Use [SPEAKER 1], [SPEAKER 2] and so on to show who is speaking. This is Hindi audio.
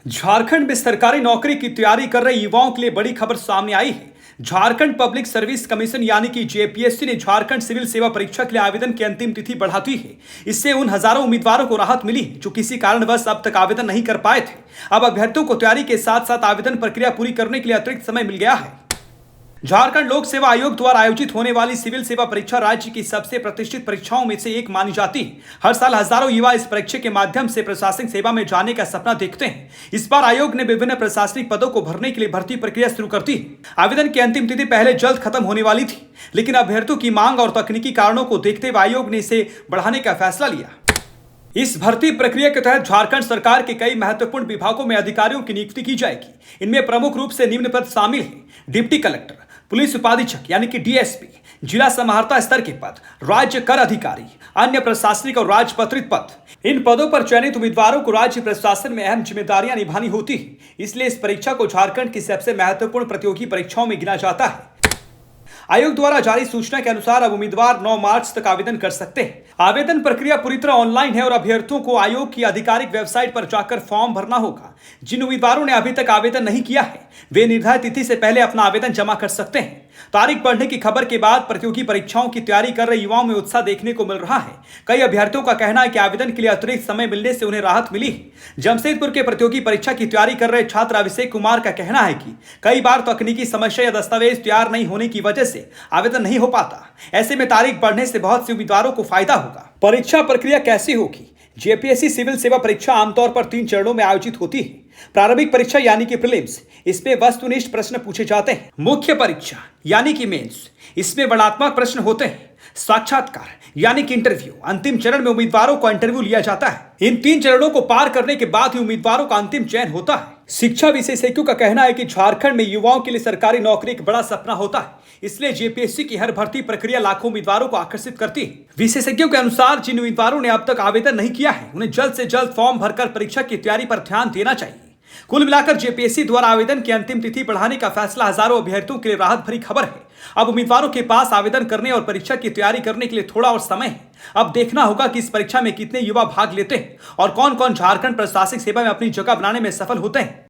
[SPEAKER 1] झारखंड में सरकारी नौकरी की तैयारी कर रहे युवाओं के लिए बड़ी खबर सामने आई है। झारखंड पब्लिक सर्विस कमीशन यानी कि जेपीएससी ने झारखंड सिविल सेवा परीक्षा के लिए आवेदन की अंतिम तिथि बढ़ा दी है। इससे उन हजारों उम्मीदवारों को राहत मिली है जो किसी कारणवश अब तक आवेदन नहीं कर पाए थे। अब अभ्यर्थियों को तैयारी के साथ साथ आवेदन प्रक्रिया पूरी करने के लिए अतिरिक्त समय मिल गया है। झारखंड लोक सेवा आयोग द्वारा आयोजित होने वाली सिविल सेवा परीक्षा राज्य की सबसे प्रतिष्ठित परीक्षाओं में से एक मानी जाती है। हर साल हजारों युवा इस परीक्षा के माध्यम से प्रशासनिक सेवा में जाने का सपना देखते हैं। इस बार आयोग ने विभिन्न प्रशासनिक पदों को भरने के लिए भर्ती प्रक्रिया शुरू कर दी है। आवेदन की अंतिम तिथि पहले जल्द खत्म होने वाली थी, लेकिन अभ्यर्थियों की मांग और तकनीकी कारणों को देखते हुए आयोग ने इसे बढ़ाने का फैसला लिया। इस भर्ती प्रक्रिया के तहत झारखंड सरकार के कई महत्वपूर्ण विभागों में अधिकारियों की नियुक्ति की जाएगी। इनमें प्रमुख रूप से निम्न पद शामिल हैं: डिप्टी कलेक्टर, पुलिस उपाधीक्षक यानी कि डीएसपी, जिला समाहर्ता स्तर के पद, राज्य कर अधिकारी, अन्य प्रशासनिक और राजपत्रित पद। इन पदों पर चयनित उम्मीदवारों को राज्य प्रशासन में अहम जिम्मेदारियां निभानी होती है। इसलिए इस परीक्षा को झारखंड की सबसे महत्वपूर्ण प्रतियोगी परीक्षाओं में गिना जाता है। आयोग द्वारा जारी सूचना के अनुसार अब उम्मीदवार 9 मार्च तक आवेदन कर सकते हैं। आवेदन प्रक्रिया पूरी तरह ऑनलाइन है और अभ्यर्थियों को आयोग की आधिकारिक वेबसाइट पर जाकर फॉर्म भरना होगा। जिन उम्मीदवारों ने अभी तक आवेदन नहीं किया है वे निर्धारित तिथि से पहले अपना आवेदन जमा कर सकते हैं। तारीख बढ़ने की खबर के बाद प्रतियोगी परीक्षाओं की तैयारी कर रहे युवाओं में उत्साह देखने को मिल रहा है। कई अभ्यर्थियों का कहना है कि आवेदन के लिए अतिरिक्त समय मिलने से उन्हें राहत मिली है। जमशेदपुर के प्रतियोगी परीक्षा की तैयारी कर रहे छात्र अभिषेक कुमार का कहना है कि कई बार तकनीकी समस्या या दस्तावेज तैयार नहीं होने की वजह से आवेदन नहीं हो पाता। ऐसे में तारीख बढ़ने से बहुत से उम्मीदवारों को फायदा होगा। परीक्षा प्रक्रिया कैसी होगी? जेपीएससी सिविल सेवा परीक्षा आमतौर पर 3 चरणों में आयोजित होती है। प्रारंभिक परीक्षा यानी कि प्रीलिम्स, इसमें वस्तुनिष्ठ प्रश्न पूछे जाते हैं। मुख्य परीक्षा यानी कि मेंस, इसमें वर्णनात्मक प्रश्न होते हैं। साक्षात्कार यानी कि इंटरव्यू, अंतिम चरण में उम्मीदवारों को इंटरव्यू लिया जाता है। इन 3 चरणों को पार करने के बाद ही उम्मीदवारों का अंतिम चयन होता है। शिक्षा विशेषज्ञों का कहना है कि झारखंड में युवाओं के लिए सरकारी नौकरी एक बड़ा सपना होता है। इसलिए जेपीएससी की हर भर्ती प्रक्रिया लाखों उम्मीदवारों को आकर्षित करती है। विशेषज्ञों के अनुसार जिन उम्मीदवारों ने अब तक आवेदन नहीं किया है उन्हें जल्द से जल्द फॉर्म भरकर परीक्षा की तैयारी पर ध्यान देना चाहिए। कुल मिलाकर जेपीएससी द्वारा आवेदन की अंतिम तिथि बढ़ाने का फैसला हजारों अभ्यर्थियों के लिए राहत भरी खबर है। अब उम्मीदवारों के पास आवेदन करने और परीक्षा की तैयारी करने के लिए थोड़ा और समय है। अब देखना होगा कि इस परीक्षा में कितने युवा भाग लेते हैं और कौन कौन झारखंड प्रशासनिक सेवा में अपनी जगह बनाने में सफल होते हैं।